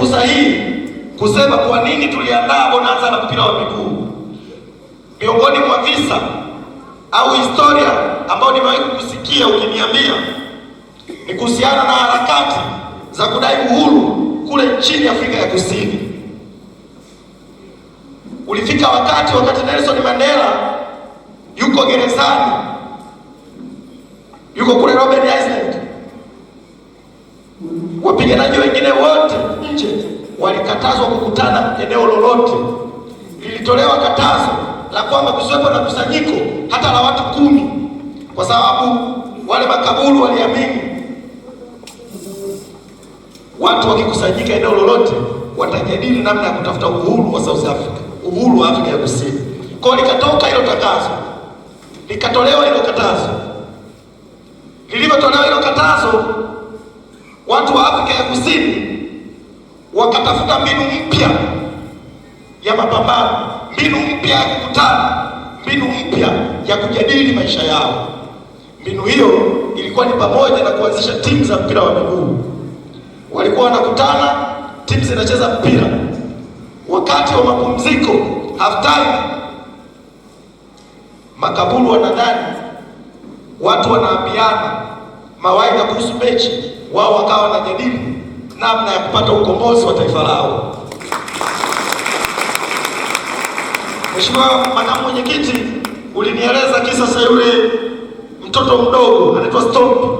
fursa hii kusema kwa nini tuliandaa bonanza la mpira wa miguu. Miongoni mwa visa au historia ambayo nimewahi kusikia ukiniambia ni kuhusiana na harakati za kudai uhuru kule nchini Afrika ya Kusini. Ulifika wakati Nelson Mandela yuko gerezani, yuko kule Robben Island, wapiganaji wengine wote nje walikatazwa kukutana eneo lolote. Lilitolewa katazo la kwamba kusiwepo na kusanyiko hata la watu 10, kwa sababu wale makaburu waliamini watu wakikusanyika eneo lolote watajadili namna ya kutafuta uhuru wa South Africa, uhuru wa Afrika ya Kusini. Kwa likatoka hilo tangazo, likatolewa hilo katazo. Lilivyotolewa hilo katazo, watu wa Afrika ya Kusini wakatafuta mbinu mpya ya mapambano, mbinu mpya ya kukutana, mbinu mpya ya kujadili maisha yao. Mbinu hiyo ilikuwa ni pamoja na kuanzisha timu za mpira wa miguu. Walikuwa wanakutana, timu zinacheza mpira. Wakati wa mapumziko, half time, makaburu wanadani, watu wanaambiana mawaidha kuhusu mechi, wao wakawa wanajadili namna ya kupata ukombozi wa taifa lao. Mheshimiwa Makamu Mwenyekiti, ulinieleza kisa cha yule mtoto mdogo anaitwa Stop.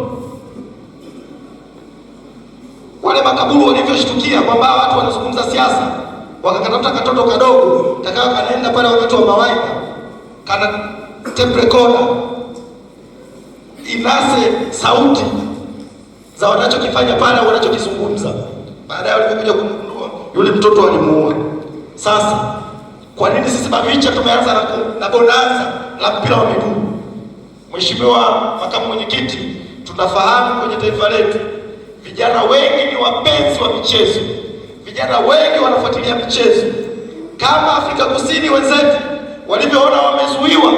Wale makaburu walivyoshtukia kwamba watu wanazungumza siasa, wakakatafuta katoto kadogo kakawa kanaenda pale wakati wa mawaidha, kana tape recorder inase sauti za wanachokifanya pale, wanachokizungumza. Baadaye walikuja kugundua yule mtoto alimuua. Sasa kwa nini sisi BAVICHA tumeanza na bonanza la mpira wa miguu? Mheshimiwa Makamu Mwenyekiti, tunafahamu kwenye taifa letu vijana wengi ni wapenzi wa michezo, vijana wengi wanafuatilia michezo. Kama Afrika Kusini wenzetu walivyoona wamezuiwa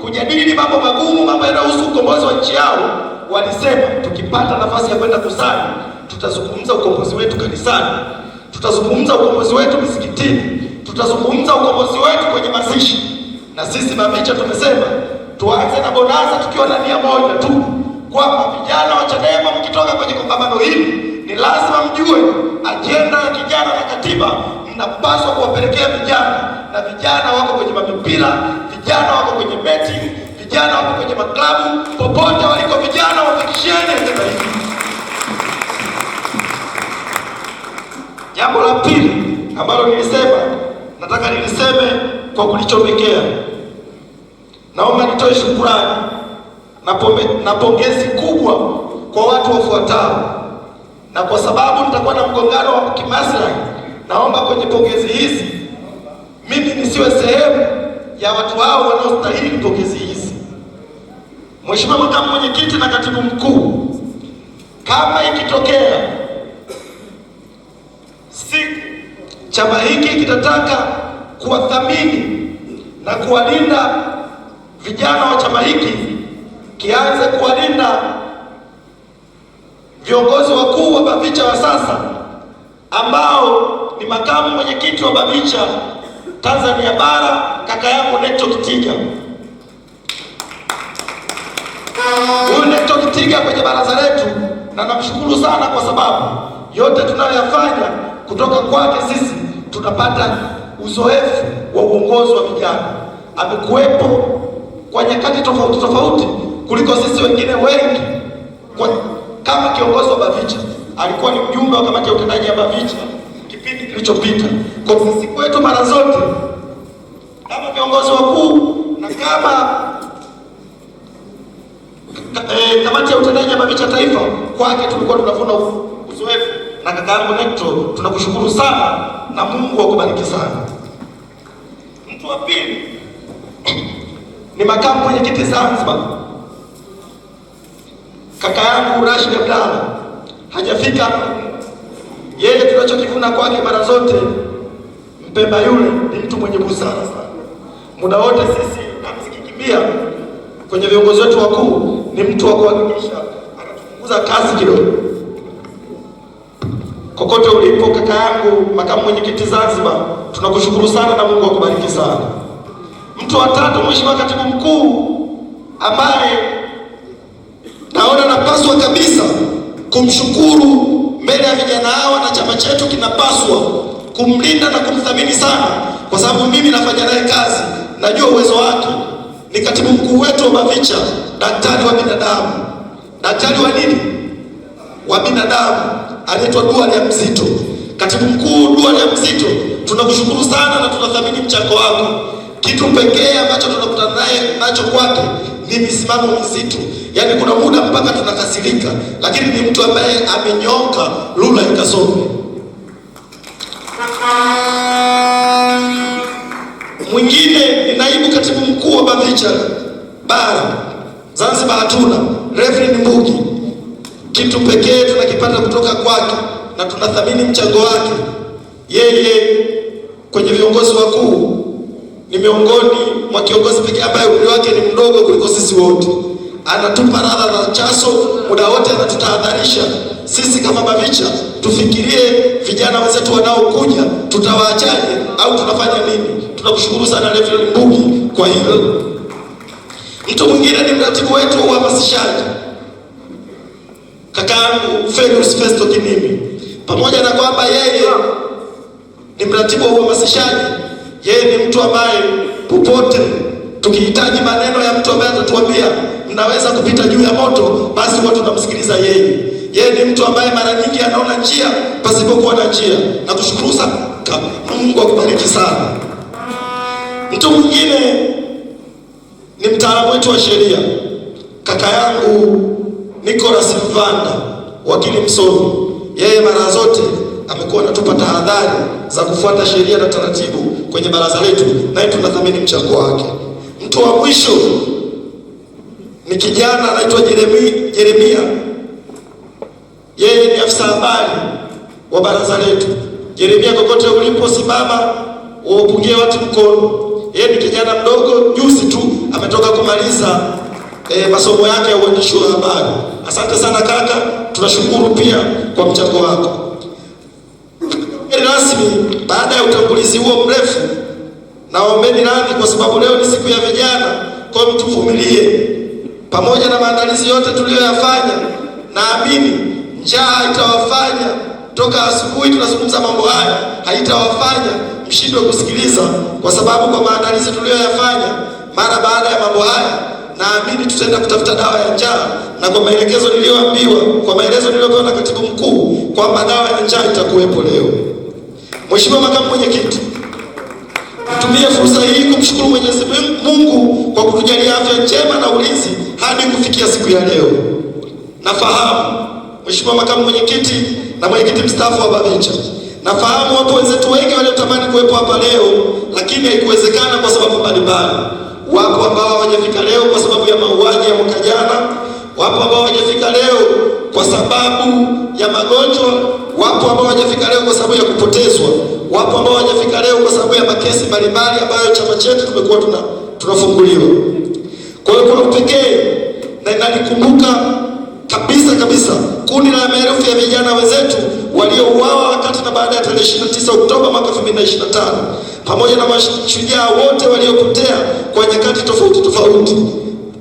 kujadili mambo magumu, mambo yanayohusu ukombozi wa nchi yao, walisema tukipata nafasi ya kwenda kusali, tutazungumza ukombozi wetu kanisani, tutazungumza ukombozi wetu misikitini, tutazungumza ukombozi wetu kwenye mazishi. Na sisi BAVICHA tumesema tuanze na bonanza tukiwa na nia moja tu, kwamba vijana wa CHADEMA mkitoka kwenye kongamano hili ni lazima mjue ajenda ya kijana na katiba mnapaswa kuwapelekea vijana, na vijana wako kwenye mipira, vijana wako kwenye betting, vijana wako kwenye maklabu, popote waliko vijana wafikishieni ajenda hii. Jambo la pili ambalo nilisema, nataka niliseme kwa kulichomekea. Naomba nitoe shukrani na pongezi kubwa kwa watu wafuatao, na kwa sababu nitakuwa na mgongano wa kimaslahi, naomba kwenye pongezi hizi mimi nisiwe sehemu ya watu hao wanaostahili pongezi hizi. Mheshimiwa Makamu Mwenyekiti na Katibu Mkuu, kama ikitokea siku chama hiki kitataka kuwathamini na kuwalinda vijana wa chama hiki, kianze kuwalinda viongozi wakuu wa BAVICHA wa sasa ambao ni Makamu Mwenyekiti wa BAVICHA Tanzania Bara, kaka yangu Neto Kitiga. Huyu Neto Kitiga kwenye baraza letu, na namshukuru sana kwa sababu yote tunayoyafanya kutoka kwake sisi tunapata uzoefu wa uongozi wa vijana. Amekuwepo kwa nyakati tofauti tofauti kuliko sisi wengine wengi. Kama kiongozi wa BAVICHA alikuwa ni mjumbe wa kamati ya utendaji ya BAVICHA kipindi kilichopita. Kwa sisi kwetu mara zote kama viongozi wakuu na kama kamati ya utendaji ya BAVICHA taifa, kwake tulikuwa tunavuna uzoefu. Na kaka yangu Neto, tunakushukuru sana na Mungu akubariki sana. Mtu wa pili ni Makamu Mwenyekiti Zanzibar, kaka yangu Rashid Abdalla. Hajafika yeye, tunachokivuna kwake mara zote, Mpemba yule ni mtu mwenye busara sana. Muda wote sisi namsikikimbia kwenye viongozi wetu wakuu, ni mtu wa kuhakikisha anatupunguza kazi kidogo. kokote ulipo, kaka yangu makamu mwenyekiti Zanzibar, tunakushukuru sana na Mungu akubariki sana. Mtu wa tatu, Mheshimiwa Katibu Mkuu, ambaye naona napaswa kabisa kumshukuru mbele ya vijana hawa, na chama chetu kinapaswa kumlinda na kumthamini sana, kwa sababu mimi nafanya naye kazi, najua uwezo wake. Ni katibu mkuu wetu wa BAVICHA, daktari wa binadamu. Daktari wa nini? Wa binadamu, anaitwa Duale Mzito. Katibu mkuu Duale Mzito, tunakushukuru sana na tunathamini mchango wako. Kitu pekee ambacho tunakutana naye nacho kwake ni misimamo mizito. Yaani kuna muda mpaka tunakasirika, lakini ni mtu ambaye amenyoka lula ikasome. Mwingine ni naibu katibu mkuu wa BAVICHA bara Zanzibar, hatuna Reverend Mbugi. Kitu pekee tunakipata kutoka kwake na tunathamini mchango wake. Yeye kwenye viongozi wakuu ni miongoni mwa kiongozi pekee ambaye umri wake ni mdogo kuliko sisi wote. Anatupa radha za chaso muda wote, anatutahadharisha sisi kama BAVICHA tufikirie vijana wenzetu wanaokuja, tutawaachaje au tunafanya nini. Tunakushukuru sana Reverend Mbugi kwa hilo. Mtu mwingine ni mratibu wetu wa uhamasishaji, kakaangu Fergus Festo Kinimi. Pamoja na kwamba yeye ni mratibu wa uhamasishaji, yeye ni mtu ambaye popote tukihitaji maneno ya mtu ambaye atatuambia mnaweza kupita juu ya moto, basi huwa tunamsikiliza yeye. Yeye ni mtu ambaye mara nyingi anaona njia pasipokuwa na njia. Nakushukuru sana, Mungu akubariki sana. Mtu mwingine ni mtaalamu wetu wa sheria, kaka yangu Nicholas Mvanda, wakili msomi. Yeye mara zote amekuwa anatupa tahadhari za kufuata sheria na taratibu kwenye baraza letu, naye tunathamini mchango wake. Mtu wa mwisho ni kijana anaitwa Jeremia. Yeye ni afisa habari wa baraza letu. Jeremia, kokote ulipo, simama uwapungie watu mkono. Yeye ni kijana mdogo, juzi tu ametoka kumaliza masomo yake ya uandishi wa habari. Asante sana kaka, tunashukuru pia kwa mchango wako. Rasmi, baada ya utangulizi huo mrefu, naombeni radhi kwa sababu leo ni siku ya vijana, kwa mtuvumilie. Pamoja na maandalizi yote tuliyoyafanya, naamini njaa haitawafanya, toka asubuhi tunazungumza mambo haya, haitawafanya mshindwe kusikiliza, kwa sababu kwa maandalizi tuliyoyafanya mara baada ya mambo haya, naamini tutaenda kutafuta dawa ya njaa, na kwa maelekezo niliyoambiwa, kwa maelezo niliyopewa na katibu mkuu kwamba dawa ya njaa itakuwepo leo. Mheshimiwa makamu mwenyekiti, nitumie fursa hii kumshukuru Mwenyezi Mungu kwa kutujalia afya njema na ulinzi hadi kufikia siku ya leo. Nafahamu Mheshimiwa makamu mwenyekiti na mwenyekiti mstaafu wa BAVICHA, nafahamu wapo wenzetu wengi waliotamani kuwepo hapa leo, lakini haikuwezekana kwa sababu mbalimbali. Wapo ambao hawajafika leo kwa sababu ya mauaji ya mwaka jana, wapo ambao hawajafika leo kwa sababu ya magonjwa, wapo ambao hawajafika leo kwa sababu ya kupotezwa, wapo ambao hawajafika leo kwa sababu ya makesi mbalimbali ambayo chama chetu tumekuwa tunafunguliwa. Kwa hiyo kwa pekee na nalikumbuka kabisa kundi la maelfu ya vijana wenzetu waliouawa wakati na baada ya tarehe 29 Oktoba mwaka 2025, pamoja na mashujaa wote waliopotea kwa nyakati tofauti.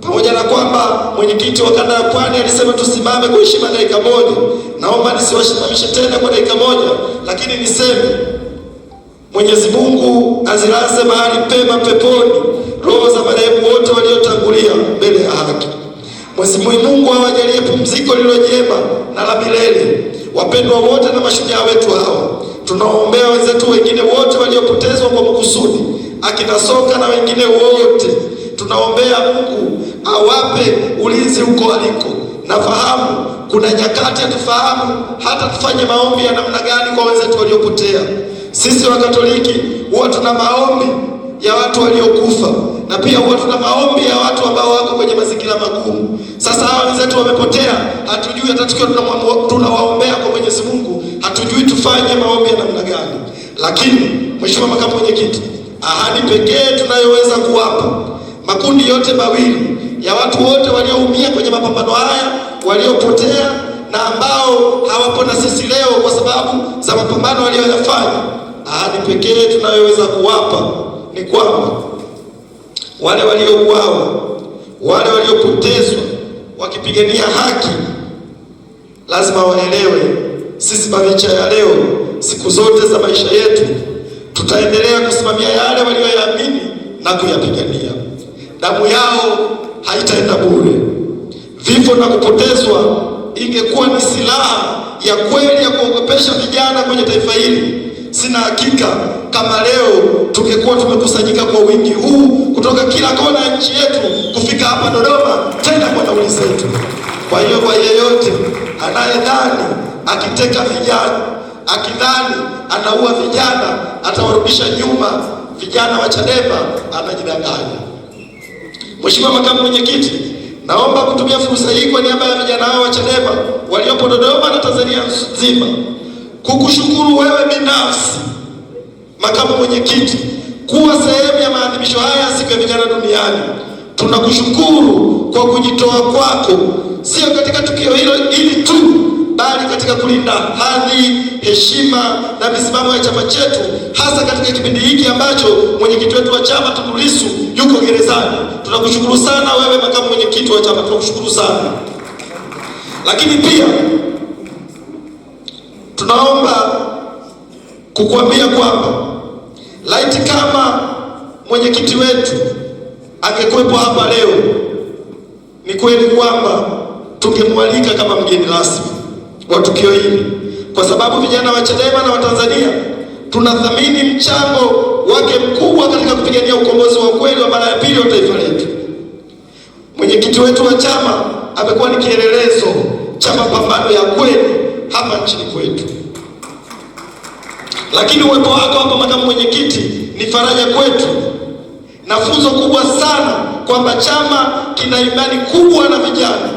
Pamoja na kwamba mwenyekiti wa kanda ya Pwani alisema tusimame kwa heshima dakika moja, naomba nisiwasimamishe tena kwa dakika moja, lakini niseme Mwenyezi Mungu azilaze mahali pema peponi roho za marehemu wote waliotangulia mbele ya haki. Mwenyezi Mungu awajalie pumziko lililo jema na la milele wapendwa wote na mashujaa wetu hawa. Tunaombea wenzetu wengine wote waliopotezwa kwa makusudi, akina Soka na wengine wote. Tunaombea Mungu awape ulinzi huko aliko. Nafahamu kuna nyakati hatufahamu hata tufanye maombi ya namna gani kwa wenzetu waliopotea. Sisi wa Katoliki huwa tuna maombi ya watu waliokufa, na pia huwa tuna maombi ya watu ambao wako kwenye mazingira magumu. Sasa hawa wenzetu wamepotea, hatujui hata tukiwa tunawaombea kwa Mwenyezi Mungu, hatujui tufanye maombi ya namna gani. Lakini Mheshimiwa makamu mwenyekiti, ahadi pekee tunayoweza kuwapa makundi yote mawili ya watu wote walioumia kwenye mapambano haya, waliopotea na ambao hawapo na sisi leo kwa sababu za mapambano waliyoyafanya, ahadi pekee tunayoweza kuwapa ni kwamba wale waliouawa, wale waliopotezwa wakipigania haki, lazima waelewe sisi BAVICHA ya leo, siku zote za maisha yetu tutaendelea kusimamia yale walioyaamini na kuyapigania. Damu yao haitaenda bure. Vifo na kupotezwa ingekuwa ni silaha ya kweli ya kuogopesha vijana kwenye taifa hili, sina hakika kama leo tungekuwa tumekusanyika kwa wingi huu kutoka kila kona ya nchi yetu kufika hapa Dodoma tena kwa nauli zetu. Kwa hiyo kwa yeyote anayedhani akiteka vijana, akidhani anaua vijana atawarudisha nyuma vijana wa CHADEMA, anajidanganya. Mheshimiwa Makamu Mwenyekiti, naomba kutumia fursa hii kwa niaba ya vijana hao wa CHADEMA waliopo Dodoma na Tanzania nzima kukushukuru wewe binafsi Makamu Mwenyekiti kuwa sehemu ya maadhimisho haya siku ya vijana duniani. Tunakushukuru kwa kujitoa kwako, sio katika tukio hilo ili tu, bali katika kulinda hadhi, heshima na misimamo ya chama chetu, hasa katika kipindi hiki ambacho mwenyekiti wetu wa chama Tundu Lissu yuko gerezani. Tunakushukuru sana wewe Makamu Mwenyekiti wa chama, tunakushukuru sana. Lakini pia tunaomba kukuambia kwamba laiti kama mwenyekiti wetu angekuwepo hapa leo, ni kweli kwamba tungemwalika kama mgeni rasmi wa tukio hili, kwa sababu vijana wa CHADEMA na Watanzania tunathamini mchango wake mkubwa katika kupigania ukombozi wa kweli wa mara ya pili wa taifa letu. Mwenyekiti wetu wa chama amekuwa ni kielelezo cha mapambano ya kweli hapa nchini kwetu. Lakini uwepo wako hapa Makamu Mwenyekiti ni faraja kwetu na funzo kubwa sana kwamba chama kina imani kubwa na vijana.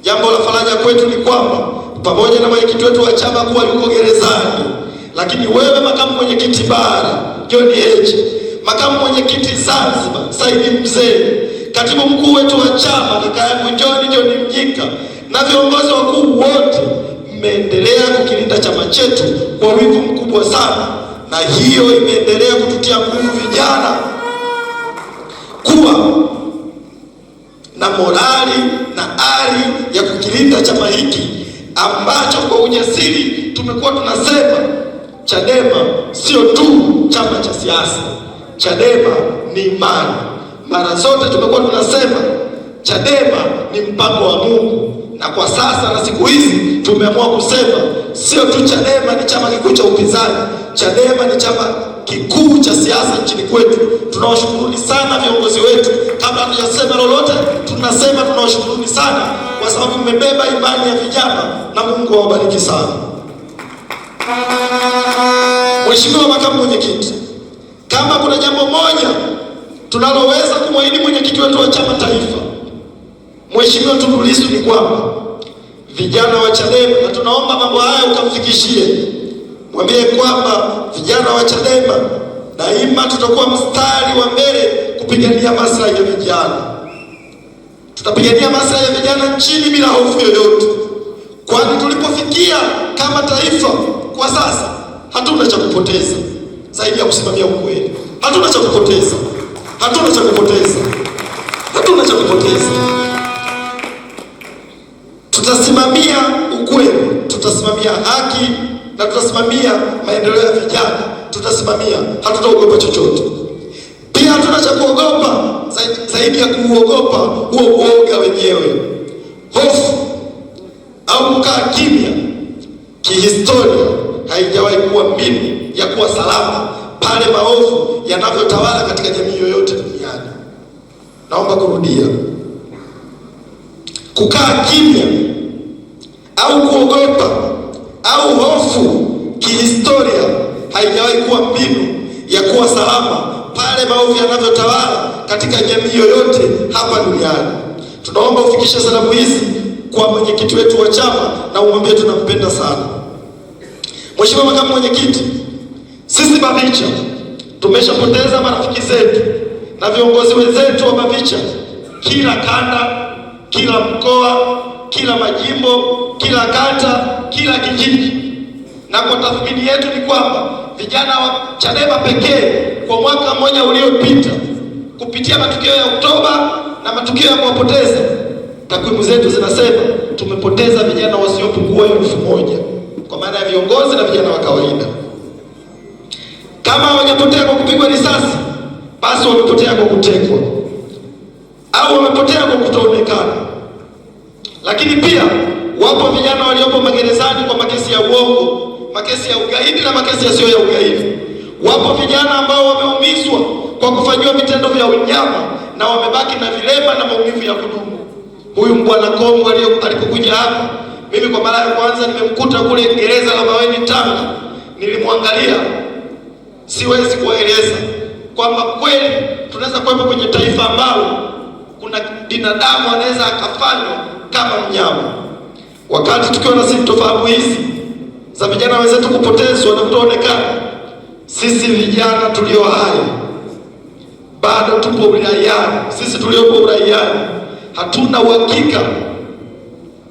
Jambo la faraja kwetu ni kwamba pamoja na mwenyekiti wetu wa chama kuwa yuko gerezani, lakini wewe Makamu Mwenyekiti Bara John Heche, Makamu Mwenyekiti Zanzibar Saidi Mzee, katibu mkuu wetu wa chama kaka yangu John Mnyika na viongozi wakuu wote, mmeendelea kukilinda chama chetu kwa wivu mkubwa sana, na hiyo imeendelea kututia nguvu vijana kuwa na morali na ari ya kukilinda chama hiki ambacho kwa ujasiri tumekuwa tunasema CHADEMA sio tu chama cha siasa. CHADEMA ni imani. Mara zote tumekuwa tunasema CHADEMA ni mpango wa Mungu, na kwa sasa na siku hizi tumeamua kusema sio tu CHADEMA ni chama kikuu cha upinzani, CHADEMA ni chama kikuu cha siasa nchini kwetu. Tunawashukuruni sana viongozi wetu. Kabla hatujasema lolote, tunasema tunawashukuruni sana kwa sababu mmebeba imani ya vijana, na Mungu awabariki sana. Mheshimiwa Makamu Mwenyekiti, kama kuna jambo moja tunaloweza kumwahidi mwenyekiti wetu wa chama taifa Mheshimiwa Tundu Lissu ni kwamba vijana wa CHADEMA, na tunaomba mambo haya ukamfikishie, mwambie kwamba vijana wa CHADEMA daima tutakuwa mstari wa mbele kupigania maslahi ya vijana. Tutapigania maslahi ya vijana nchini bila hofu yoyote, kwani tulipofikia kama taifa kwa sasa hatuna cha kupoteza zaidi ya kusimamia ukweli. Hatuna cha kupoteza, hatuna cha kupoteza, hatuna cha kupoteza. Tutasimamia ukweli, tutasimamia haki na tutasimamia maendeleo ya vijana. Tutasimamia, hatutaogopa chochote. Pia hatuna cha kuogopa zaidi ya kuogopa huo uoga wenyewe, hofu au kukaa kimya. Kihistoria haijawahi kuwa mbinu ya kuwa salama pale maovu yanavyotawala katika jamii yoyote duniani. Naomba kurudia, kukaa kimya au kuogopa au hofu kihistoria haijawahi kuwa mbinu ya kuwa salama pale maovu yanavyotawala katika jamii yoyote hapa duniani. Tunaomba ufikishe salamu hizi kwa mwenyekiti wetu wa chama na umwambie tunampenda sana. Mheshimiwa Makamu Mwenyekiti, sisi BAVICHA tumeshapoteza marafiki zetu na viongozi wenzetu wa BAVICHA kila kanda, kila mkoa, kila majimbo, kila kata, kila kijiji. Na kwa tathmini yetu ni kwamba vijana wa Chadema pekee kwa mwaka mmoja uliopita, kupitia matukio ya Oktoba na matukio ya kuwapoteza, takwimu zetu zinasema tumepoteza vijana wasiopungua 1000, kwa maana ya viongozi na vijana wa kawaida. Kama hawajapotea kwa kupigwa risasi, basi wamepotea kwa kutekwa au wamepotea kwa kutoonekana. Lakini pia wapo vijana waliopo magerezani kwa makesi ya uongo, makesi ya ugaidi na makesi yasiyo ya ugaidi. Wapo vijana ambao wameumizwa kwa kufanyiwa vitendo vya unyama na wamebaki na vilema na maumivu ya kudumu. Huyu Mbwana Kombo alipokuja hapa, mimi kwa mara ya kwanza nimemkuta kule gereza la Maweni Tanga. Nilimwangalia, siwezi kueleza kwamba kweli tunaweza kuwepo kwenye taifa ambalo kuna binadamu anaweza akafanywa kama mnyama. Wakati tukiwa na sintofahamu hizi za vijana wenzetu kupotezwa na kutoonekana, sisi vijana tulio hai bado tupo uraiani. Sisi tuliopo uraiani hatuna uhakika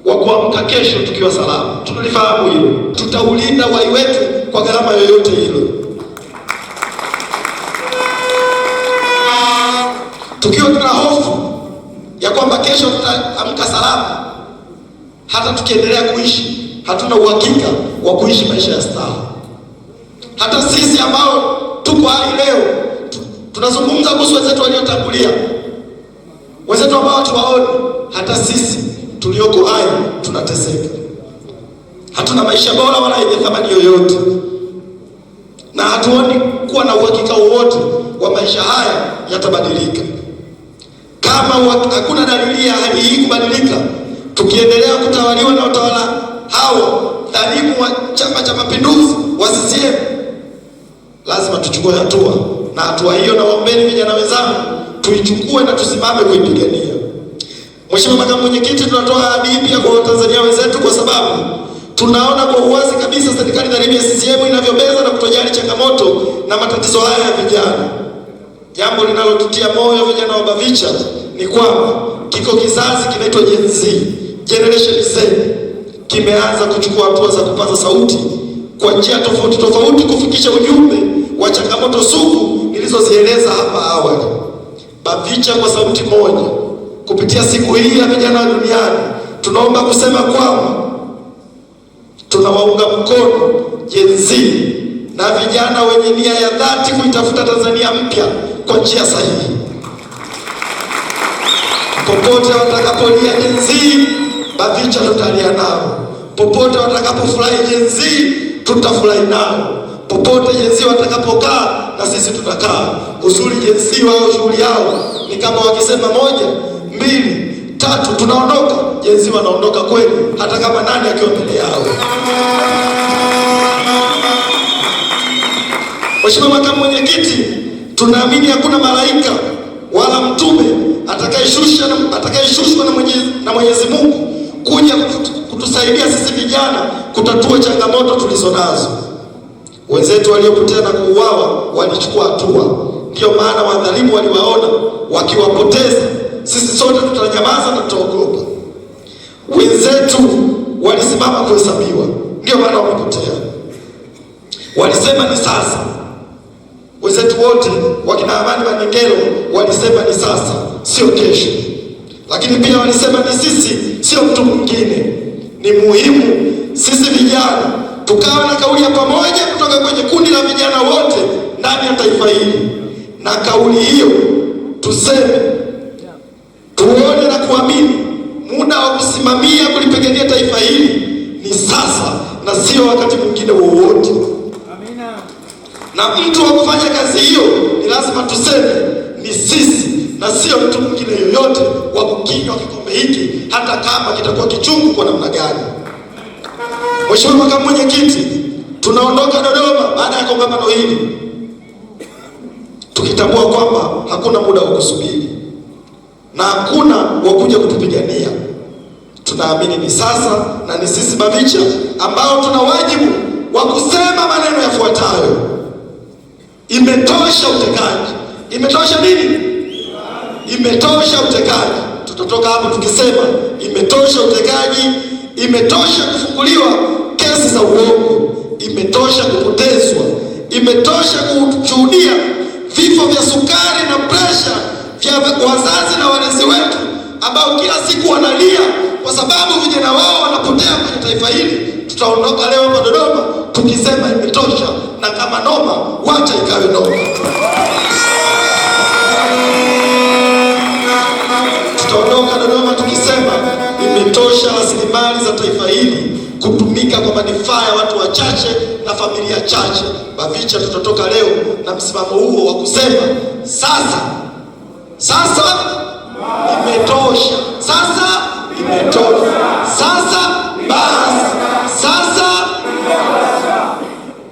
wa kuamka kesho tukiwa salama. Tunalifahamu hilo. Tutaulinda uhai wetu kwa gharama yoyote hilo. Tukiwa tuna hofu ya kwamba kesho tutaamka salama, hata tukiendelea kuishi hatuna uhakika wa kuishi maisha ya staha. Hata sisi ambao tuko hai leo tunazungumza kuhusu wenzetu waliotangulia, wenzetu ambao hatuwaoni. Hata sisi tulioko hai tunateseka, hatuna maisha bora wala yenye thamani yoyote, na hatuoni kuwa na uhakika wowote wa maisha haya yatabadilika. Kama hakuna dalili ya hali hii kubadilika, tukiendelea kutawaliwa na watawala hao dhalimu wa Chama cha Mapinduzi wa CCM, lazima tuchukue hatua, na hatua hiyo na waombeni vijana wenzangu tuichukue na tusimame kuipigania. Mheshimiwa Makamu Mwenyekiti, tunatoa ahadi pia kwa Watanzania wenzetu, kwa sababu tunaona kwa uwazi kabisa serikali dhalimu ya CCM inavyobeza na kutojali changamoto na matatizo haya ya vijana. Jambo linalotutia moyo vijana wa Bavicha ni kwamba kiko kizazi kinaitwa Gen Z, Generation Z, kimeanza kuchukua hatua za kupaza sauti kwa njia tofauti tofauti kufikisha ujumbe wa changamoto sugu nilizozieleza hapa awali. Bavicha kwa sauti moja, kupitia siku hii ya vijana duniani, tunaomba kusema kwamba tunawaunga mkono Gen Z na vijana wenye nia ya dhati kuitafuta Tanzania mpya kwa njia sahihi. Popote watakapolia Gen Z, Bavicha tutalia nao. Popote watakapofurahi Gen Z, tutafurahi nao. Popote Gen Z watakapokaa, na sisi tutakaa. Uzuri Gen Z wao shughuli yao ni kama wakisema 1, 2, 3 tunaondoka, Gen Z wanaondoka kweli, hata kama nani akiwa mbele yao. Mheshimiwa Makamu Mwenyekiti, tunaamini hakuna malaika wala mtume atakayeshushwa na Mwenyezi Mungu kuja kutusaidia sisi vijana kutatua changamoto tulizo nazo. Wenzetu waliopotea na kuuawa walichukua hatua, ndio maana wadhalimu waliwaona wakiwapoteza. Sisi sote tutanyamaza na tutaogopa. Wenzetu walisimama kuhesabiwa, ndio maana wamepotea. Walisema ni sasa. Wenzetu wote wakina Amani Manengelo walisema ni sasa, sio kesho. Lakini pia walisema ni sisi, sio mtu mwingine. Ni muhimu sisi vijana tukawa na kauli ya pamoja kutoka kwenye kundi la vijana wote ndani ya taifa hili, na kauli hiyo tuseme, tuone na kuamini muda wa kusimamia kulipigania taifa hili ni sasa na sio wakati mwingine wowote. Na mtu wa kufanya kazi hiyo ni lazima tuseme ni sisi na sio mtu mwingine yoyote wa kukinywa kikombe hiki, hata kama kitakuwa kichungu kwa namna gani. Mheshimiwa Makamu Mwenyekiti, tunaondoka Dodoma baada ya kongamano hili tukitambua kwamba hakuna muda wa kusubiri na hakuna wa kuja kutupigania. Tunaamini ni sasa, na ni sisi Bavicha ambao tuna wajibu wa kusema maneno yafuatayo: imetosha utekaji. Imetosha nini? Imetosha utekaji. tutoka hapo tukisema imetosha utekaji, imetosha kufunguliwa kesi za uongo, imetosha kupotezwa, imetosha kushuhudia vifo vya sukari na presha vya wazazi na walezi wetu ambao kila siku wanalia kwa sababu vijana wao wanapotea kwenye taifa hili. Tutaondoka leo hapa Dodoma tukisema imetosha, na kama noma wacha ikawe noma. Tutaondoka Dodoma tukisema imetosha rasilimali za taifa hili kutumika kwa manufaa ya watu wachache na familia chache. BAVICHA tutatoka leo na msimamo huo wa kusema sasa imetosha, sasa imetosha, sasa basi, sasa.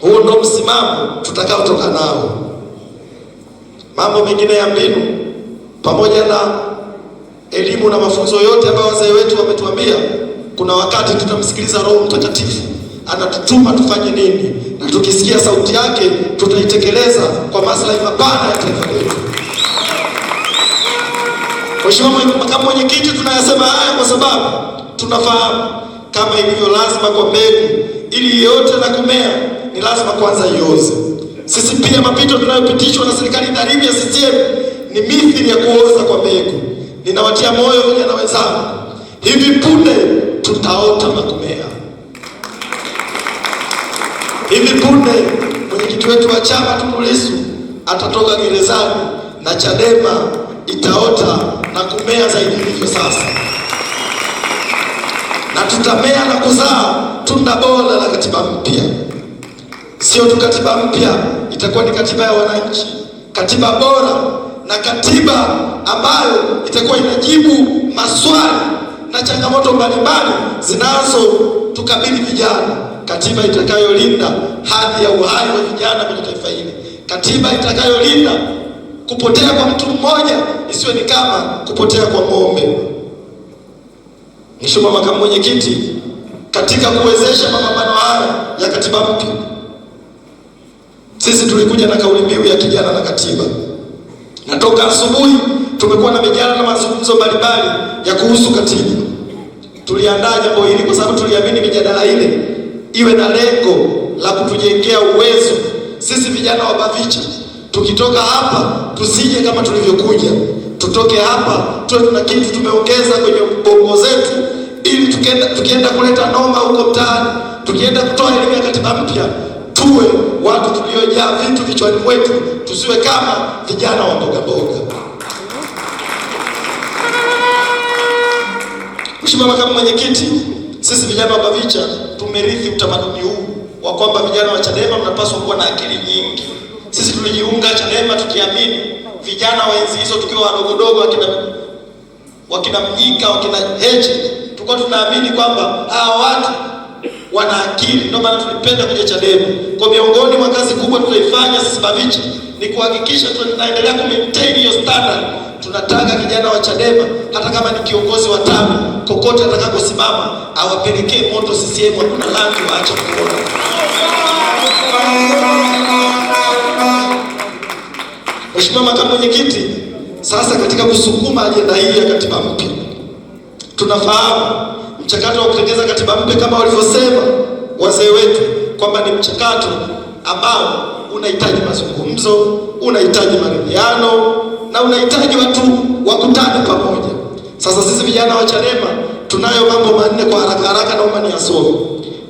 Huo ndo msimamo tutakaotoka nao. Mambo mengine ya mbinu pamoja na elimu na mafunzo yote ambayo wazee wetu wametuambia, kuna wakati tutamsikiliza Roho Mtakatifu anatutuma tufanye nini, na tukisikia sauti yake tutaitekeleza kwa maslahi mapana ya taifa letu. Mheshimiwa Makamu Mwenyekiti, tunayasema haya kwa sababu tunafahamu kama ilivyo lazima kwa mbegu ili yote na kumea ni lazima kwanza ioze. Sisi pia mapito tunayopitishwa na serikali dhalimu ya CCM ni mithili ya kuoza kwa mbegu. Ninawatia moyo vijana wenzangu, hivi punde tutaota na kumea. Hivi punde mwenyekiti wetu wa chama Tundu Lissu atatoka gerezani na Chadema itaota na kumea zaidi ilivyo sasa, na tutamea na kuzaa tunda bora la katiba mpya. Sio tu katiba mpya, itakuwa ni katiba ya wananchi, katiba bora na katiba ambayo itakuwa inajibu maswali na changamoto mbalimbali zinazotukabili vijana, katiba itakayolinda hadhi ya uhai wa vijana kwenye taifa hili, katiba itakayolinda kupotea kwa mtu mmoja isiwe ni kama kupotea kwa ng'ombe. Mheshimiwa Makamu Mwenyekiti, katika kuwezesha mapambano haya ya katiba mpya, sisi tulikuja na kauli mbiu ya kijana na katiba, na toka asubuhi tumekuwa na mijadala na mazungumzo mbalimbali ya kuhusu katiba. Tuliandaa jambo hili kwa sababu tuliamini mijadala ile iwe na lengo la kutujengea uwezo sisi vijana wa BAVICHA. Tukitoka hapa tusije kama tulivyokuja, tutoke hapa tuwe tuna kitu tumeongeza kwenye bongo zetu, ili tukienda kuleta noma huko mtaani, tukienda kutoa elimu ya katiba mpya, tuwe watu tuliojaa vitu vichwani mwetu, tusiwe kama vijana wa mboga mboga. Mheshimiwa Makamu Mwenyekiti, sisi vijana wa BAVICHA tumerithi utamaduni huu wa kwamba vijana wa Chadema mnapaswa kuwa na akili nyingi. Sisi tulijiunga Chadema tukiamini vijana wa enzi hizo tukiwa wadogodogo, wakina Mnyika, wakina Heche, tulikuwa tunaamini kwamba hawa watu wana akili, ndio maana tulipenda kuja Chadema. Kwa miongoni mwa kazi kubwa tunaifanya sisi BAVICHA ni kuhakikisha tunaendelea ku maintain hiyo standard. Tunataka kijana wa Chadema hata kama ni kiongozi wa tawi, kokote atakaposimama awapelekee moto CCM, hakuna rangi waache kuona. Mheshimiwa Makamu Mwenyekiti, sasa katika kusukuma ajenda hii ya katiba mpya, tunafahamu mchakato wa kutengeneza katiba mpya kama walivyosema wazee wetu kwamba ni mchakato ambao unahitaji mazungumzo, unahitaji maridhiano na unahitaji watu wakutane pamoja. Sasa sisi vijana wa Chadema tunayo mambo manne kwa haraka haraka, naomba niyasome.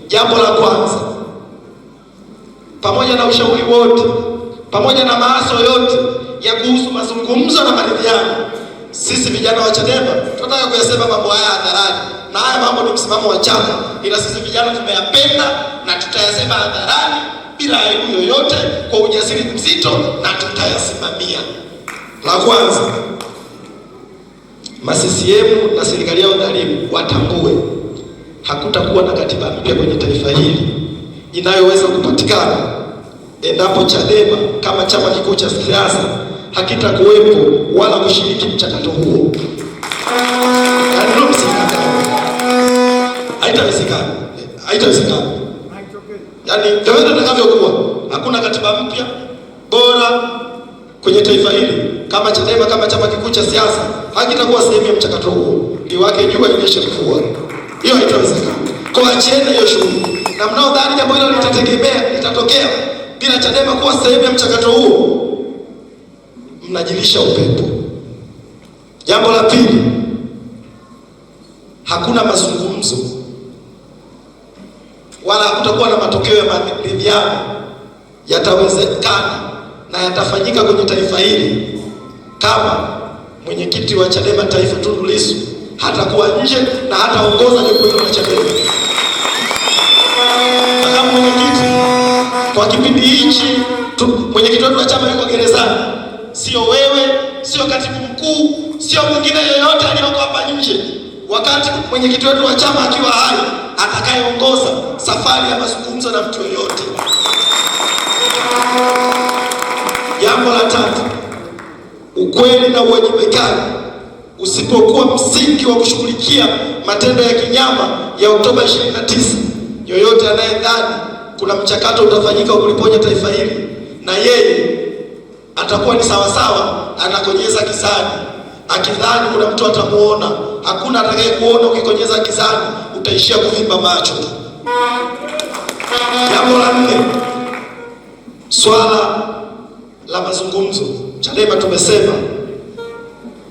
Jambo la kwanza, pamoja na ushauri wote, pamoja na maaso yote ya kuhusu mazungumzo na maridhiano, sisi vijana wa Chadema tunataka kuyasema mambo haya hadharani, na haya mambo ni msimamo wa chama, ila sisi vijana tumeyapenda na tutayasema hadharani bila aibu yoyote, kwa ujasiri mzito, na tutayasimamia. La kwanza, CCM na serikali yao dhalimu watambue hakutakuwa na katiba mpya kwenye taifa hili inayoweza kupatikana endapo Chadema kama chama kikuu cha siasa hakitakuwepo wala kushiriki mchakato huo. Haitawezekana. Yaani ndio itakavyokuwa. Hakuna katiba mpya bora kwenye taifa hili kama Chadema kama chama kikuu cha siasa hakitakuwa sehemu ya mchakato huo. Liwake jua linyeshe mvua, hiyo haitawezekana. Kwa achieni hiyo shughuli, na mnaodhani jambo hilo litatokea bila Chadema kuwa sehemu ya mchakato huo, mnajilisha upepo. Jambo la pili, hakuna mazungumzo wala hakutakuwa na matokeo ya maridhiano yatawezekana na yatafanyika kwenye taifa hili kama mwenyekiti wa Chadema Taifa Tundu Lissu hatakuwa nje na hataongoza jopo hilo la Chadema. Kama mwenyekiti kwa kipindi hichi, mwenyekiti wetu wa chama yuko gerezani, sio wewe, sio katibu mkuu, sio mwingine yeyote aliyoko hapa nje. Wakati mwenyekiti wetu wa chama akiwa hai, atakayeongoza safari ya mazungumzo na mtu yoyote. Jambo la tatu, ukweli na uwajibikaji usipokuwa msingi wa kushughulikia matendo ya kinyama ya Oktoba 29, yoyote anayedhani kuna mchakato utafanyika kuliponya taifa hili, na yeye atakuwa ni sawasawa anakonyeza gizani, akidhani kuna mtu atamuona. Hakuna atakaye kuona ukikonyeza gizani, utaishia kuvimba macho. Jambo la nne, swala la mazungumzo. Chadema tumesema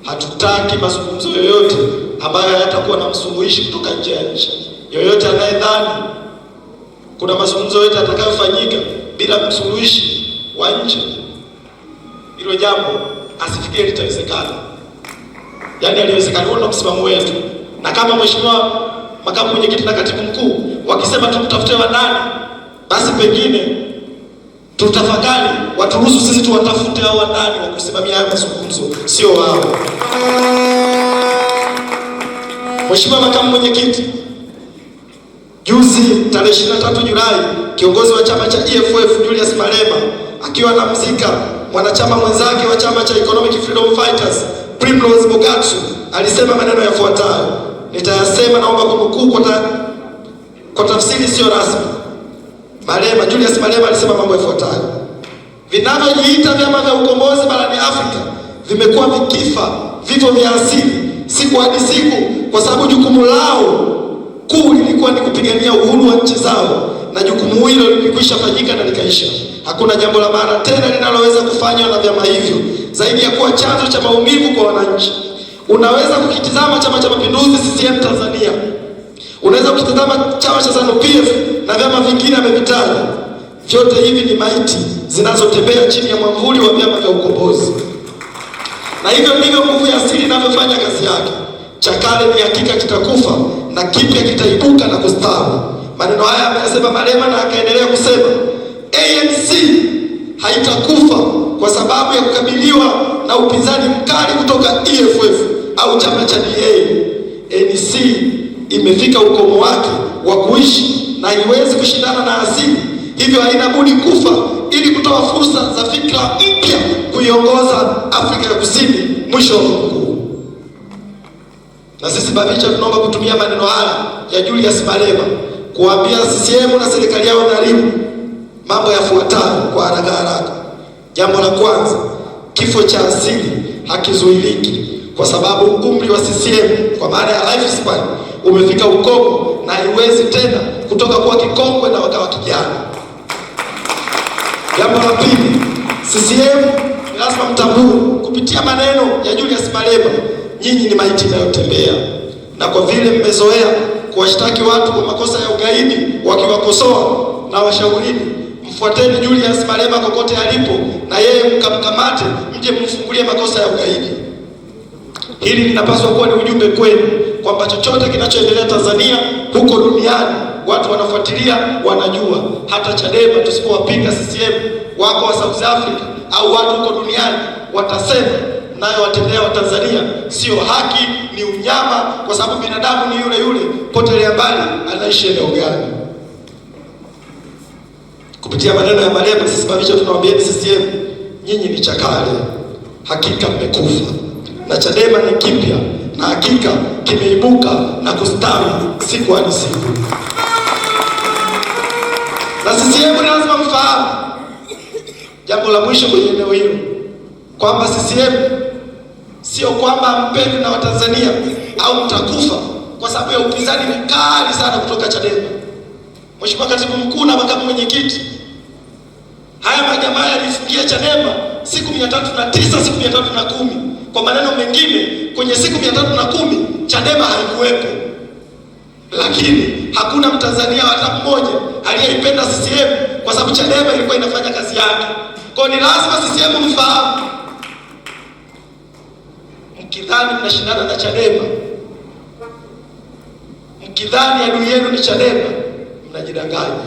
hatutaki mazungumzo yoyote ambayo hayatakuwa na msuluhishi kutoka nje ya nchi. Yoyote anayedhani kuna mazungumzo yote atakayofanyika bila msuluhishi wa nje, hilo jambo asifikie litawezekana. Yaani haliwezekani. Huo ndio msimamo wetu, na kama mheshimiwa makamu mwenyekiti na katibu mkuu wakisema tutafute wa ndani, basi pengine tutafakari waturuhusu sisi tuwatafute hao wa ndani wa kusimamia hayo mazungumzo, sio wao. Mheshimiwa makamu mwenyekiti, juzi tarehe 23 Julai, kiongozi wa chama cha EFF Julius Malema akiwa anamzika mwanachama mwenzake wa chama cha Economic Freedom Fighters Primrose Bogatsu alisema maneno yafuatayo, nitayasema, naomba kunukuu kwa tafsiri sio rasmi. Julius Malema alisema mambo yafuatayo: vinavyojiita vyama vya ukombozi barani Afrika vimekuwa vikifa vifo vya asili siku hadi siku, kwa sababu jukumu lao kuu lilikuwa ni kupigania uhuru wa nchi zao, na jukumu hilo lilikwisha fanyika na likaisha. Hakuna jambo la maana tena linaloweza kufanywa na vyama hivyo zaidi ya kuwa chanzo cha maumivu kwa wananchi. Unaweza kukitizama Chama cha Mapinduzi CCM Tanzania, unaweza kukitizama chama cha ZANU-PF na vyama vingine amevitaja. Vyote hivi ni maiti zinazotembea chini ya mwamvuli wa vyama vya ukombozi, na hivyo ndivyo nguvu ya asili inavyofanya kazi yake. Cha kale ni hakika kitakufa na kipya kitaibuka na kustawi. Maneno haya ameyasema Malema, na akaendelea kusema ANC haitakufa kwa sababu ya kukabiliwa na upinzani mkali kutoka EFF au chama cha DA. ANC imefika ukomo wake wa kuishi na haiwezi kushindana na asili, hivyo haina budi kufa ili kutoa fursa za fikra mpya kuiongoza Afrika ya Kusini. Mwisho wa nukuu. Na sisi BAVICHA tunaomba kutumia maneno haya ya Julius Malema kuambia CCM na serikali yao dhalimu mambo yafuatayo kwa haraka. Jambo la kwanza, kifo cha asili hakizuiliki, kwa sababu umri wa CCM kwa maana ya lifespan umefika ukomo na haiwezi tena kutoka kuwa kikongwe na wakawa kijana. Jambo la pili, CCM lazima mtambue kupitia maneno ya Julius Malema, nyinyi ni maiti inayotembea, na kwa vile mmezoea kuwashtaki watu kwa makosa ya ugaidi wakiwakosoa, na washaurini mfuateni Julius Malema kokote alipo, na yeye mkamkamate, mje mfungulie makosa ya ugaidi. Hili linapaswa kuwa ni ujumbe kwenu kwamba chochote kinachoendelea Tanzania huko duniani watu wanafuatilia, wanajua. Hata Chadema tusipowapinga CCM, wako wa South Africa au watu huko duniani watasema nayo watendea wa Tanzania sio haki, ni unyama, kwa sababu binadamu ni yule yule, potelea mbali anaishi eneo gani. Kupitia maneno ya Malema, sisi BAVICHA tunawaambieni CCM, nyinyi ni chakale, hakika mmekufa, na Chadema ni kipya na hakika kimeibuka na kustawi siku hadi siku. Na CCM lazima mfahamu jambo la mwisho kwenye eneo hilo, kwamba CCM Sio kwamba mpendi na Watanzania au mtakufa kwa sababu ya upinzani mkali sana kutoka Chadema. Mheshimiwa Katibu Mkuu na Makamu Mwenyekiti, haya majamaa yalifungia Chadema siku 309, siku 310. Kwa maneno mengine, kwenye siku 310 Chadema haikuwepo. Lakini hakuna Mtanzania hata mmoja aliyeipenda CCM kwa sababu Chadema ilikuwa inafanya kazi yake. Kwa ni lazima CCM mfahamu. Mkidhani mnashindana na Chadema, mkidhani adui yenu ni Chadema, mnajidanganya.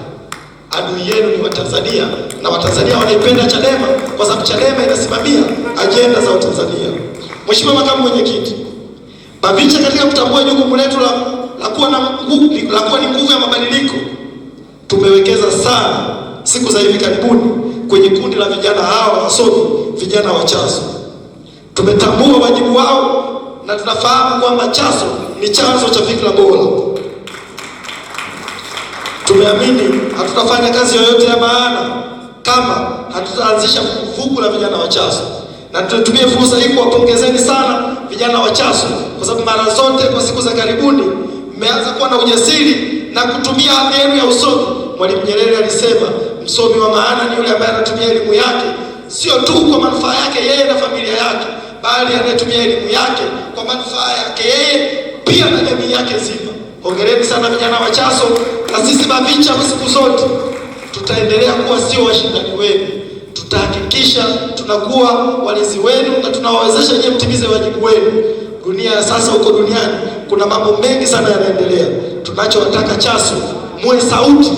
Adui yenu ni Watanzania, na Watanzania wanaipenda Chadema kwa sababu Chadema inasimamia ajenda za Watanzania. Mheshimiwa Makamu Mwenyekiti, BAVICHA katika kutambua jukumu letu la kuwa ni nguvu ya mabadiliko, tumewekeza sana siku za hivi karibuni kwenye kundi la vijana hawa wasomi, vijana wa CHASO. Tumetambua wajibu wao na tunafahamu kwamba CHASO ni chanzo cha fikra bora. Tumeamini hatutafanya kazi yoyote ya maana kama hatutaanzisha vuguvugu la vijana wa CHASO, na tutumie fursa hii kuwapongezeni sana vijana wa CHASO kwa sababu mara zote kwa siku za karibuni mmeanza kuwa na ujasiri na kutumia hadhi yenu ya usomi. Mwalimu Nyerere alisema msomi wa maana ni yule ambaye anatumia elimu yake sio tu kwa manufaa yake yeye na familia yake, bali anayetumia elimu yake kwa manufaa yake yeye pia na jamii yake nzima. Hongereni sana vijana wa CHASO, na sisi BAVICHA siku zote tutaendelea kuwa sio washindani wenu. Tutahakikisha tunakuwa walezi wenu na tunawawezesha nyinyi mtimize wajibu wenu. Dunia ya sasa, huko duniani kuna mambo mengi sana yanaendelea. Tunachowataka CHASO, muwe sauti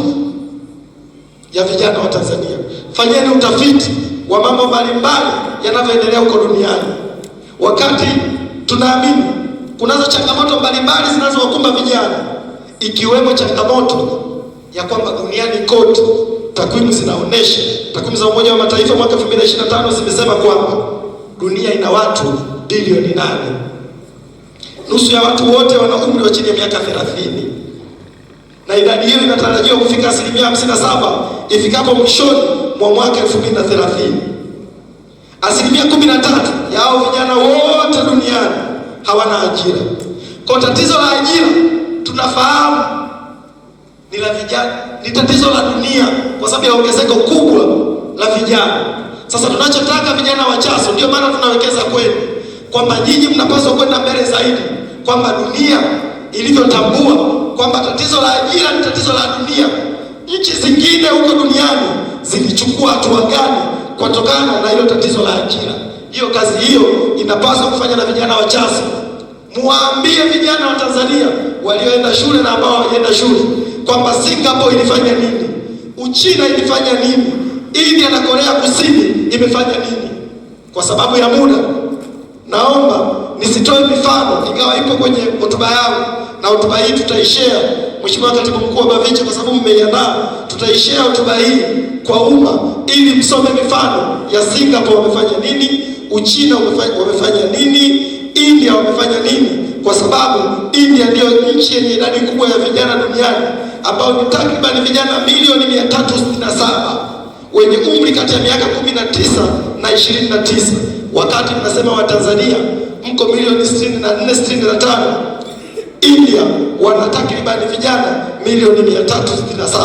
ya vijana wa Tanzania. Fanyeni utafiti wa mambo mbalimbali yanavyoendelea huko duniani. Wakati tunaamini kunazo changamoto mbalimbali zinazowakumba vijana, ikiwemo changamoto ya kwamba duniani kote takwimu zinaonesha, takwimu za Umoja wa Mataifa mwaka 2025 zimesema kwamba dunia ina watu bilioni 8. Nusu ya watu wote wana umri wa chini ya miaka 30. Na idadi hiyo inatarajiwa kufika 57% ifikapo mwishoni mwa mwaka 2030. 13% ya hao vijana wote duniani hawana ajira. Kwa tatizo la ajira tunafahamu ni la vijana, ni tatizo la dunia kwa sababu ya ongezeko kubwa la vijana. Sasa tunachotaka vijana wa CHASO, ndio maana tunawekeza kwenu kwamba nyinyi mnapaswa kwenda mbele zaidi, kwamba dunia ilivyotambua kwamba tatizo la ajira ni tatizo la dunia. Nchi zingine huko duniani zilichukua hatua gani kutokana na hilo tatizo la ajira? Hiyo kazi hiyo inapaswa kufanya na vijana wa CHASO. Muambie vijana wa Tanzania walioenda shule na ambao hawajaenda shule kwamba Singapore ilifanya nini, Uchina ilifanya nini, India na Korea Kusini imefanya nini. Kwa sababu ya muda, naomba nisitoe mifano, ingawa ipo kwenye hotuba yangu, na hotuba hii tutaishare, Mheshimiwa Katibu Mkuu wa BAVICHA, kwa sababu mmeiandaa, tutaishare hotuba hii kwa umma ili msome mifano ya Singapore wamefanya nini, Uchina wamefanya nini, India wamefanya nini, kwa sababu India ndio nchi yenye idadi kubwa ya vijana duniani ambao ni takriban vijana milioni 367 wenye umri kati ya miaka 19 na 29, wakati tunasema wa Tanzania mko milioni 64 65. India wana takriban vijana milioni 367.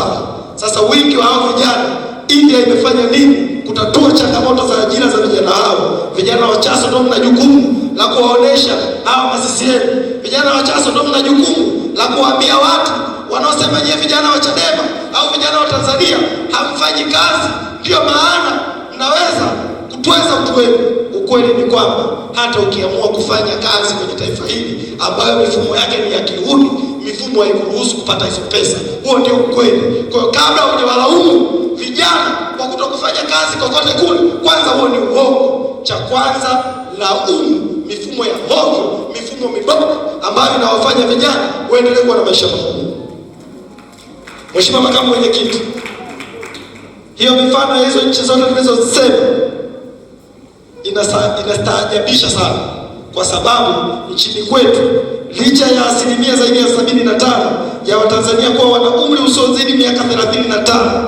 Sasa wingi wa hao vijana, India imefanya nini kutatua changamoto za ajira za vijana hao? Vijana wa CHASO ndio mna jukumu la kuwaonesha hao ma-CCM. Vijana wa CHASO ndio mna jukumu la kuambia watu wanaosema nyie vijana wa Chadema au vijana wa Tanzania hamfanyi kazi, ndio maana mnaweza kutweza utu wenu. Ukweli ni kwamba hata ukiamua kufanya kazi kwenye taifa hili ambayo mifumo yake ni ya kihuni, mifumo haikuruhusu kupata hizo pesa. Huo ndio ukweli. Kwa hiyo kabla hujawalaumu vijana kwa kutokufanya kazi kokote kule, kwanza huo ni uongo. Cha kwanza, laumu mifumo ya hovyo, mifumo mibovu ambayo inawafanya vijana waendelee kuwa na maisha magumu. Mheshimiwa Makamu Mwenyekiti, hiyo mifano ya hizo nchi zote tulizosema inastaajabisha sana, kwa sababu nchini kwetu licha ya asilimia zaidi ya 75 ya Watanzania kuwa wana umri usiozidi miaka 35,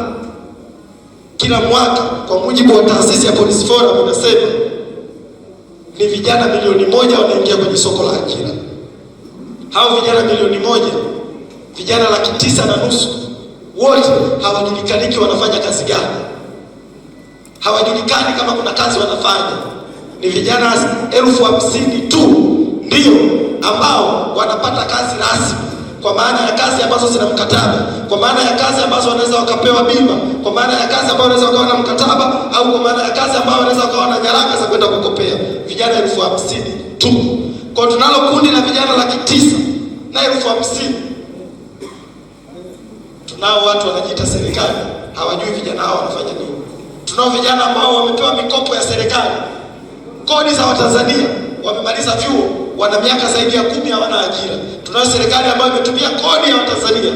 kila mwaka kwa mujibu wa taasisi ya Police Forum inasema ni vijana milioni 1 wanaingia kwenye soko la ajira. Hao vijana milioni 1, vijana 950,000 wote hawajulikaniki wanafanya kazi gani, hawajulikani kama kuna kazi wanafanya. Ni vijana 50,000 tu ndio ambao wanapata kazi rasmi, kwa maana ya kazi ambazo zina mkataba, kwa maana ya kazi ambazo wanaweza wakapewa bima, kwa maana ya kazi ambazo wanaweza wakawa na mkataba, au kwa maana ya kazi ambazo wanaweza wakawa na nyaraka za kwenda kukopea. Vijana 50,000 tu. Kwa tunalo kundi la vijana 900,000 na 50,000. Tunao watu wanajiita serikali, hawajui vijana hao wanafanya nini. Tunao vijana ambao wamepewa mikopo ya serikali, kodi za Watanzania, wamemaliza vyuo, wana miaka zaidi ya 10 hawana ajira. Tunayo serikali ambayo imetumia kodi ya Watanzania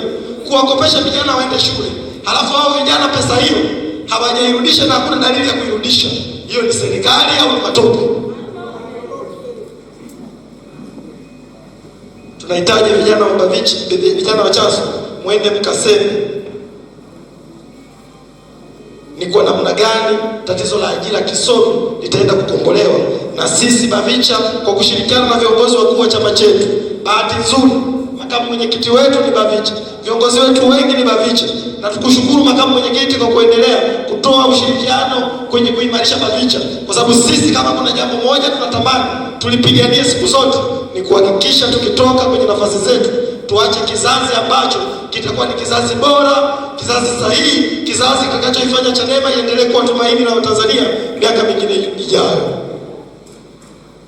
kuwakopesha vijana waende shule, halafu hao vijana pesa hiyo hawajairudisha na hakuna dalili ya kuirudisha. Hiyo ni serikali au ni matope? Tunahitaji vijana wa Bavicha, vijana wa Chaso, mwende mkaseme ni kwa namna gani tatizo la ajira kisomi litaenda kukombolewa. Na sisi Bavicha kwa kushirikiana na viongozi wakuu wa chama chetu, bahati nzuri makamu mwenyekiti wetu ni Bavicha, viongozi wetu wengi ni Bavicha, na tukushukuru makamu mwenyekiti kwa kuendelea kutoa ushirikiano kwenye kuimarisha Bavicha, kwa sababu sisi kama kuna jambo moja tunatamani tulipigania siku zote ni kuhakikisha tukitoka kwenye nafasi zetu tuache kizazi ambacho kitakuwa ni kizazi bora, kizazi sahihi, kizazi kitakachoifanya Chadema iendelee kuwa tumaini la Watanzania miaka mingine ijayo.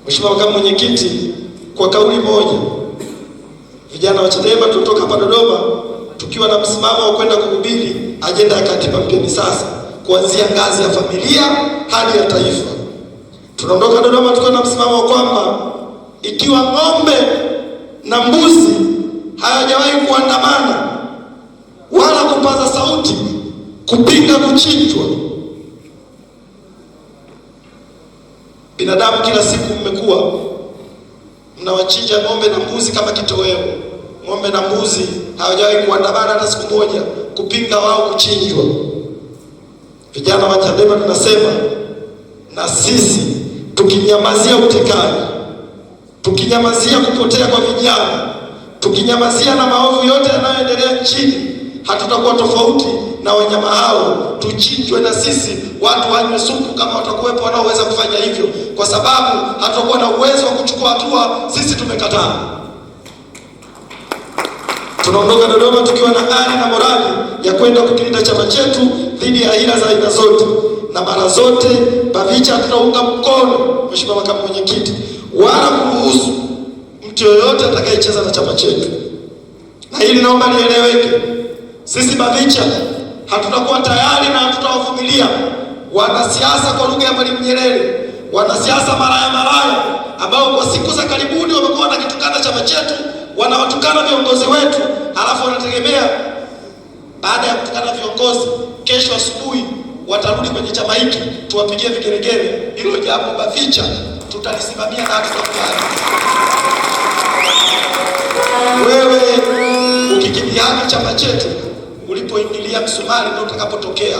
Mheshimiwa Makamu Mwenyekiti, kwa kauli moja, vijana wa Chadema tulitoka hapa Dodoma tukiwa na msimamo wa kwenda kuhubiri ajenda ya katiba mpya sasa, kuanzia ngazi ya familia hadi ya taifa. Tunaondoka Dodoma tukiwa na msimamo wa kwamba ikiwa ng'ombe na mbuzi hayajawahi kuandamana wala kupaza sauti kupinga kuchinjwa, binadamu kila siku mmekuwa mnawachinja ng'ombe na mbuzi kama kitoweo. Ng'ombe na mbuzi hawajawahi kuandamana hata siku moja kupinga wao kuchinjwa. Vijana wa Chadema tunasema, na sisi tukinyamazia utekaji, tukinyamazia kupotea kwa vijana, tukinyamazia na maovu yote yanayoendelea nchini, hatutakuwa tofauti na wanyama hao. Tuchinjwe na sisi, watu wanywe supu kama watakuwepo wanaoweza kufanya hivyo, kwa sababu hatutakuwa na uwezo wa kuchukua hatua. Sisi tumekataa. Tunaondoka Dodoma tukiwa na ari na morali ya kwenda kukilinda chama chetu dhidi ya hila za aina zote, na mara zote Bavicha tutaunga mkono, Mheshimiwa Makamu Mwenyekiti, wala kuruhusu mtu yoyote atakayecheza na chama chetu. Na hili naomba lieleweke, sisi Bavicha hatutakuwa tayari na hatutawavumilia wanasiasa, kwa lugha ya Mwalimu Nyerere, wanasiasa maraya ambao kwa siku za karibuni wamekuwa wanakitukana chama chetu, wanawatukana viongozi wetu, halafu wanategemea baada ya kutukana viongozi kesho asubuhi watarudi kwenye chama hiki tuwapigie vigeregere. Hilo jambo Bavicha tutalisimamia na tutakubali. Wewe ukikidhiaki chama chetu, ulipoingilia msumari ndio utakapotokea.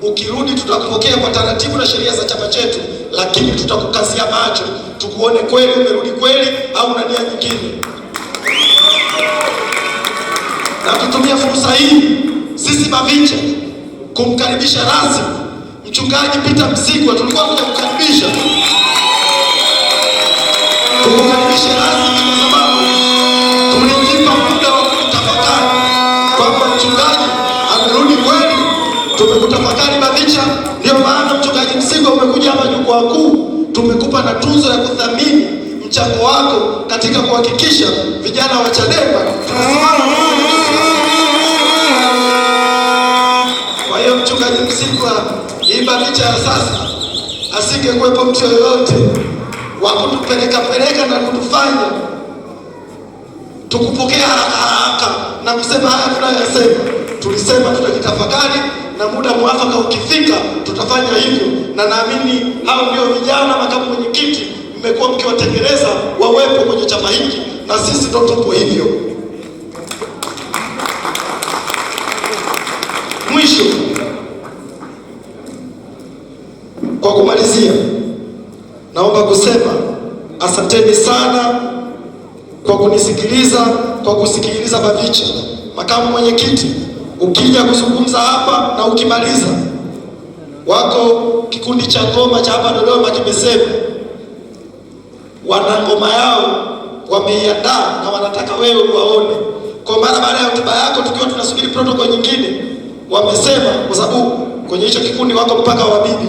Ukirudi tutakupokea kwa taratibu na sheria za chama chetu, lakini tutakukazia macho tukuone kweli umerudi kweli au una nia nyingine. Na tutumia fursa hii sisi Bavicha kumkaribisha rasmi Mchungaji Peter Msigwa. Tulikuwa kuja kukaribisha, tukukaribisha rasmi kwa sababu tulijipa muda wa kutafakari kwamba mchungaji amerudi kweli. Tumekutafakari Bavicha, ndio maana Mchungaji Msigwa umekuja hapa jukwaa kuu. Tumekupa na tuzo ya kuthamini mchango wako katika kuhakikisha vijana wa Chadema tunasimama. Kwa hiyo Mchungaji Msigwa, hii Bavicha ya sasa asingekuwepo mtu yoyote wa kutupeleka na kutufanya tukupokea haraka na kusema haya tunayosema. Tulisema tutajitafakari na muda mwafaka ukifika tutafanya hivyo, na naamini hao ndio vijana Makamu Mwenyekiti mmekuwa mkiwatengeneza wawepo kwenye chama hiki, na sisi ndo tupo hivyo. Mwisho, kwa kumalizia, naomba kusema asanteni sana kwa kunisikiliza, kwa kusikiliza BAVICHA. Makamu mwenyekiti, ukija kuzungumza hapa na ukimaliza, wako kikundi cha ngoma cha hapa Dodoma kimesema wana ngoma yao wameiandaa na wanataka wewe uwaone. Kwa maana baada ya hotuba yako tukiwa tunasubiri protocol nyingine, wamesema kwa sababu kwenye hicho kikundi wako mpaka wabibi,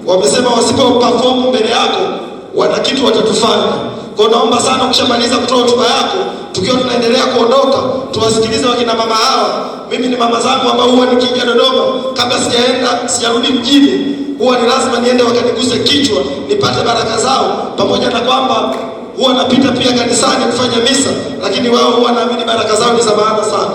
wamesema wasipo perform mbele yako wana kitu watatufanya. Kwa naomba sana ukishamaliza kutoa hotuba yako, tukiwa tunaendelea kuondoka, tuwasikilize wakina mama hawa. Mimi ni mama zangu ambao huwa nikiingia Dodoma, kabla sijarudi mjini, huwa ni lazima niende wakaniguse kichwa nipate baraka zao, pamoja na kwamba huwa napita pia kanisani kufanya misa, lakini wao huwa naamini baraka zao ni za maana sana.